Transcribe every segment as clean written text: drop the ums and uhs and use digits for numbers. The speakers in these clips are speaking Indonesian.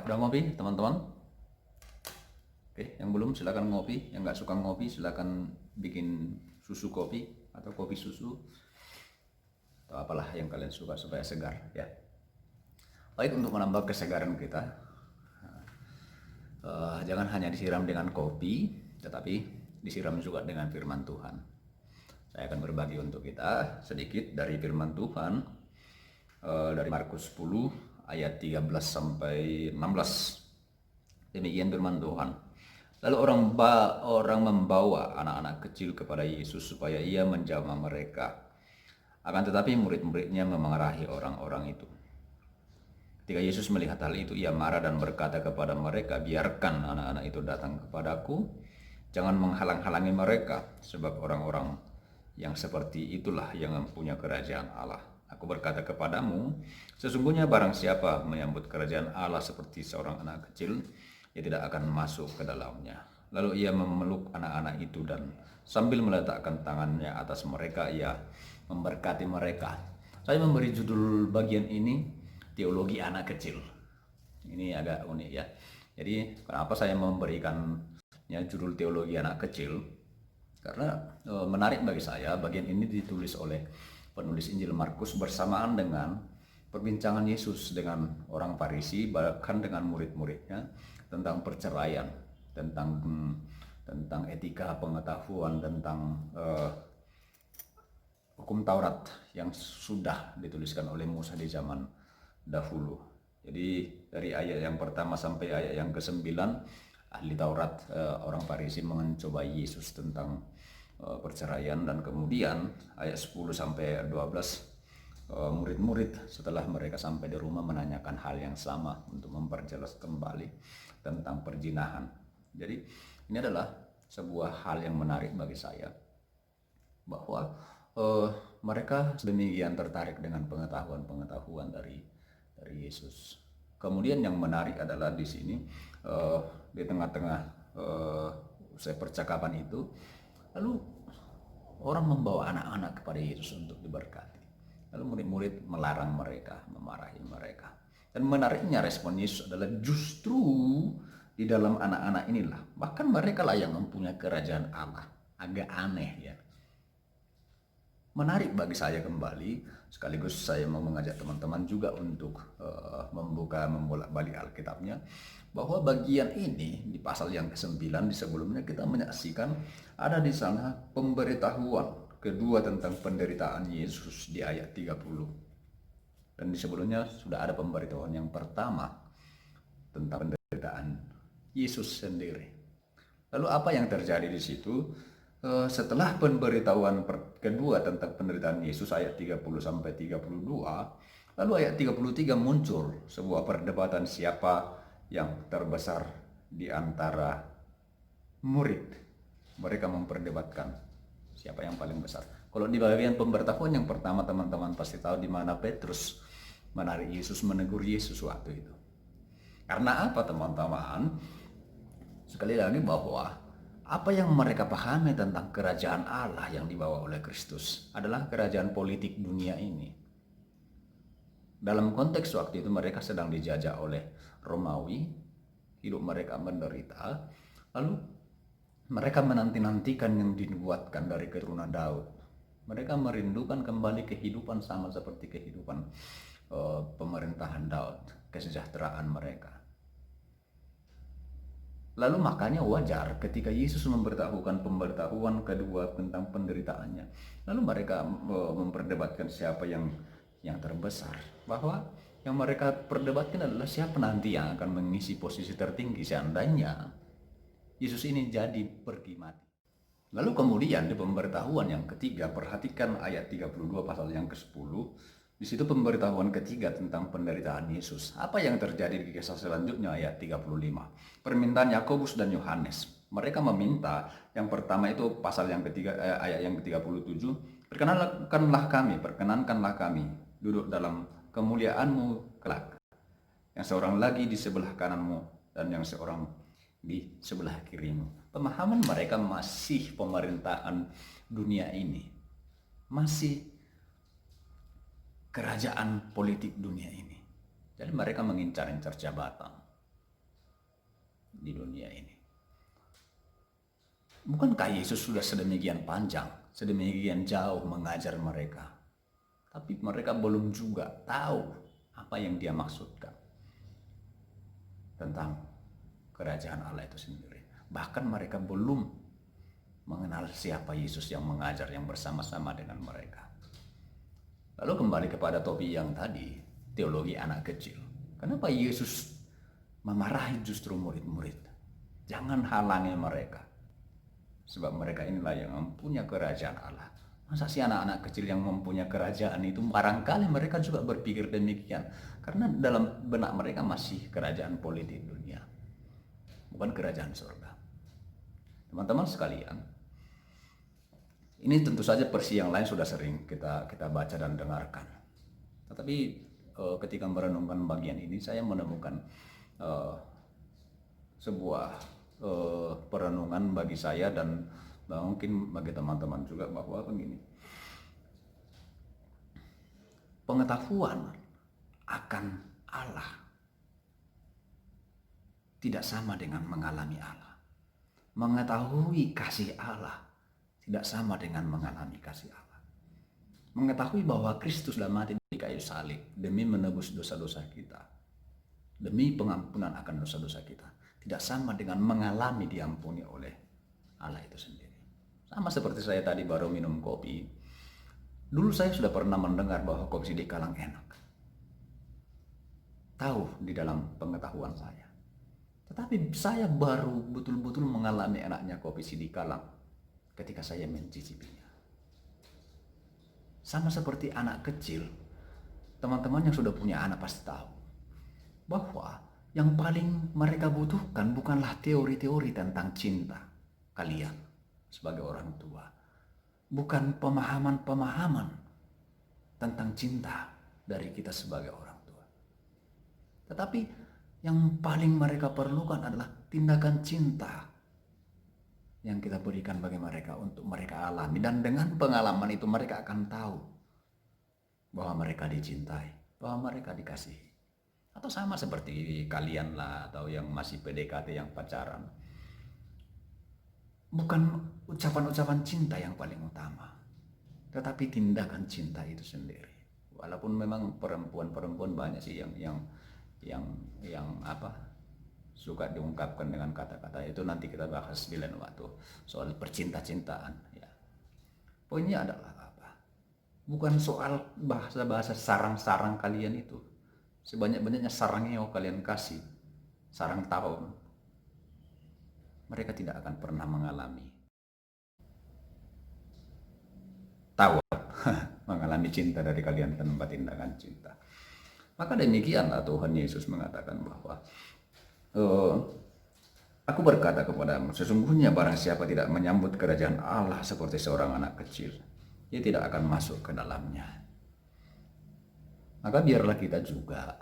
Udah ngopi teman-teman? Oke, yang belum silakan ngopi. Yang nggak suka ngopi silakan bikin susu kopi atau kopi susu atau apalah yang kalian suka supaya segar ya. Baik, untuk menambah kesegaran kita, jangan hanya disiram dengan kopi, tetapi disiram juga dengan firman Tuhan. Saya akan berbagi untuk kita sedikit dari firman Tuhan dari Markus 10 ayat 13 sampai 16. Demikian firman Tuhan. Lalu orang membawa anak-anak kecil kepada Yesus supaya ia menjamah mereka. Akan tetapi murid-muridnya memarahi orang-orang itu. Ketika Yesus melihat hal itu, ia marah dan berkata kepada mereka, "Biarkan anak-anak itu datang kepadaku. Jangan menghalang-halangi mereka, sebab orang-orang yang seperti itulah yang mempunyai kerajaan Allah. Aku berkata kepadamu, sesungguhnya barang siapa menyambut kerajaan Allah seperti seorang anak kecil, ia tidak akan masuk ke dalamnya." Lalu ia memeluk anak-anak itu dan sambil meletakkan tangannya atas mereka, ia memberkati mereka. Saya memberi judul bagian ini, teologi anak kecil. Ini agak unik ya. Jadi kenapa saya memberikannya judul teologi anak kecil? Karena menarik bagi saya, bagian ini ditulis oleh penulis Injil Markus bersamaan dengan perbincangan Yesus dengan orang Farisi, bahkan dengan murid-muridnya tentang perceraian, tentang etika pengetahuan, tentang hukum Taurat yang sudah dituliskan oleh Musa di zaman dahulu. Jadi dari ayat yang pertama sampai ayat yang ke-9, ahli Taurat, orang Farisi mencoba Yesus tentang perceraian, dan kemudian ayat 10 sampai 12 murid-murid setelah mereka sampai di rumah menanyakan hal yang sama untuk memperjelas kembali tentang perzinahan. Jadi ini adalah sebuah hal yang menarik bagi saya, bahwa mereka sedemikian tertarik dengan pengetahuan dari Yesus. Kemudian yang menarik adalah di sini, di tengah-tengah percakapan itu, lalu orang membawa anak-anak kepada Yesus untuk diberkati. Lalu murid-murid melarang mereka, memarahi mereka. Dan menariknya respon Yesus adalah justru di dalam anak-anak inilah, bahkan mereka lah yang mempunyai kerajaan Allah. Agak aneh ya. Menarik bagi saya kembali, sekaligus saya mau mengajak teman-teman juga untuk membolak-balik Alkitabnya, bahwa bagian ini di pasal yang ke-9 di sebelumnya kita menyaksikan ada di sana pemberitahuan kedua tentang penderitaan Yesus di ayat 30. Dan di sebelumnya sudah ada pemberitahuan yang pertama tentang penderitaan Yesus sendiri. Lalu apa yang terjadi di situ? Setelah pemberitahuan kedua tentang penderitaan Yesus ayat 30 sampai 32, lalu ayat 33 muncul sebuah perdebatan siapa yang terbesar di antara murid. Mereka memperdebatkan siapa yang paling besar. Kalau di bagian pemberitahuan yang pertama, teman-teman pasti tahu di mana Petrus menarik Yesus, menegur Yesus waktu itu. Karena apa, teman-teman? Sekali lagi, bahwa apa yang mereka pahami tentang kerajaan Allah yang dibawa oleh Kristus adalah kerajaan politik dunia ini. Dalam konteks waktu itu mereka sedang dijajah oleh Romawi, hidup mereka menderita, lalu mereka menanti-nantikan yang dinubuatkan dari keturunan Daud. Mereka merindukan kembali kehidupan sama seperti kehidupan pemerintahan Daud, kesejahteraan mereka. Lalu makanya wajar ketika Yesus memberitahukan pemberitahuan kedua tentang penderitaannya, lalu mereka memperdebatkan siapa yang terbesar, bahwa yang mereka perdebatkan adalah siapa nanti yang akan mengisi posisi tertinggi seandainya Yesus ini jadi pergi mati. Lalu kemudian di pemberitahuan yang ketiga, perhatikan ayat 32 pasal yang ke-10. Di situ pemberitahuan ketiga tentang penderitaan Yesus. Apa yang terjadi di kisah selanjutnya ayat 35? Permintaan Yakobus dan Yohanes. Mereka meminta, yang pertama itu pasal yang ketiga, ayat yang ke-37, perkenankanlah kami duduk dalam kemuliaanmu kelak. Yang seorang lagi di sebelah kananmu dan yang seorang di sebelah kirimu. Pemahaman mereka masih pemerintahan dunia ini, masih kerajaan politik dunia ini. Jadi mereka mengincar-incar jabatan. di dunia ini. Bukankah Yesus sudah sedemikian panjang, sedemikian jauh mengajar mereka, tapi mereka belum juga tahu apa yang dia maksudkan tentang kerajaan Allah itu sendiri. Bahkan mereka belum mengenal siapa Yesus yang mengajar, yang bersama-sama dengan mereka. Lalu kembali kepada topik yang tadi, teologi anak kecil. Kenapa Yesus memarahi justru murid-murid? Jangan halangi mereka. Sebab mereka inilah yang mempunyai kerajaan Allah. Masa sih anak-anak kecil yang mempunyai kerajaan itu? Barangkali mereka juga berpikir demikian. Karena dalam benak mereka masih kerajaan politik dunia, bukan kerajaan surga. Teman-teman sekalian, ini tentu saja versi yang lain sudah sering kita baca dan dengarkan. Tetapi ketika merenungkan bagian ini, saya menemukan sebuah perenungan bagi saya dan mungkin bagi teman-teman juga, bahwa begini, pengetahuan akan Allah tidak sama dengan mengalami Allah. Mengetahui kasih Allah tidak sama dengan mengalami kasih Allah. Mengetahui bahwa Kristus sudah mati di kayu salib demi menebus dosa-dosa kita, demi pengampunan akan dosa-dosa kita, tidak sama dengan mengalami diampuni oleh Allah itu sendiri. Sama seperti saya tadi baru minum kopi. Dulu saya sudah pernah mendengar bahwa kopi sidikalang enak. Tahu di dalam pengetahuan saya. Tetapi saya baru betul-betul mengalami enaknya kopi sidikalang ketika saya mencicipinya. Sama seperti anak kecil, teman-teman yang sudah punya anak pasti tahu bahwa yang paling mereka butuhkan bukanlah teori-teori tentang cinta kalian sebagai orang tua. Bukan pemahaman-pemahaman tentang cinta dari kita sebagai orang tua. Tetapi yang paling mereka perlukan adalah tindakan cinta yang kita berikan bagi mereka untuk mereka alami. Dan dengan pengalaman itu mereka akan tahu bahwa mereka dicintai, bahwa mereka dikasihi. Atau sama seperti kalian lah, atau yang masih PDKT, yang pacaran. Bukan ucapan-ucapan cinta yang paling utama, tetapi tindakan cinta itu sendiri. Walaupun memang perempuan-perempuan banyak sih yang suka diungkapkan dengan kata-kata itu, nanti kita bahas di lain waktu soal percinta-cintaan ya. Poinnya adalah apa? Bukan soal bahasa-bahasa sarang-sarang kalian itu. Sebanyak-banyaknya sarangnya kalian kasih, sarang tahun, mereka tidak akan pernah mengalami tahu mengalami cinta dari kalian tanpa tindakan cinta. Maka demikianlah Tuhan Yesus mengatakan bahwa aku berkata kepadamu, sesungguhnya barang siapa tidak menyambut kerajaan Allah seperti seorang anak kecil, dia tidak akan masuk ke dalamnya. Maka biarlah kita juga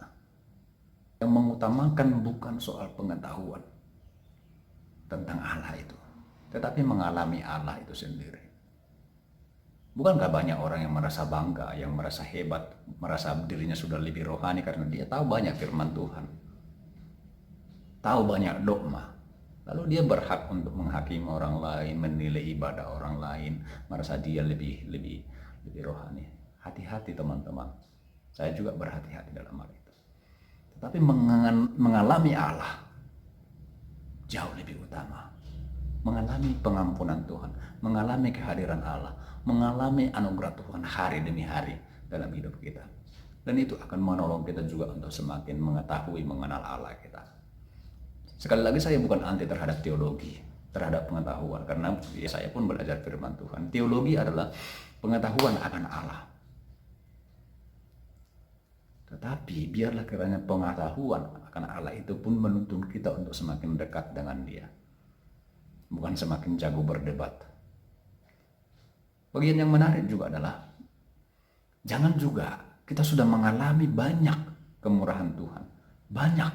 yang mengutamakan bukan soal pengetahuan tentang Allah itu, tetapi mengalami Allah itu sendiri. Bukankah banyak orang yang merasa bangga, yang merasa hebat, merasa dirinya sudah lebih rohani karena dia tahu banyak firman Tuhan, tahu banyak dogma, lalu dia berhak untuk menghakimi orang lain, menilai ibadah orang lain, merasa dia lebih rohani. Hati-hati teman-teman. Saya juga berhati-hati dalam hal itu. Tetapi mengalami Allah jauh lebih utama. Mengalami pengampunan Tuhan, mengalami kehadiran Allah, mengalami anugerah Tuhan hari demi hari dalam hidup kita. Dan itu akan menolong kita juga untuk semakin mengetahui, mengenal Allah kita. Sekali lagi, saya bukan anti terhadap teologi, terhadap pengetahuan, karena ya saya pun belajar firman Tuhan. Teologi adalah pengetahuan akan Allah. Tetapi biarlah kiranya pengetahuan akan Allah itu pun menuntun kita untuk semakin dekat dengan Dia, bukan semakin jago berdebat. Bagian yang menarik juga adalah jangan juga kita sudah mengalami banyak kemurahan Tuhan, banyak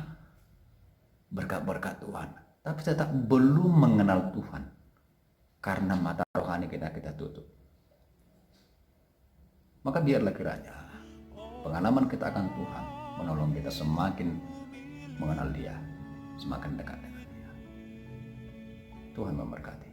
berkat-berkat Tuhan, tapi tetap belum mengenal Tuhan karena mata rohani kita tutup. Maka biarlah kiranya pengalaman kita akan Tuhan menolong kita semakin mengenal Dia, semakin dekat dengan Dia. Tuhan memberkati.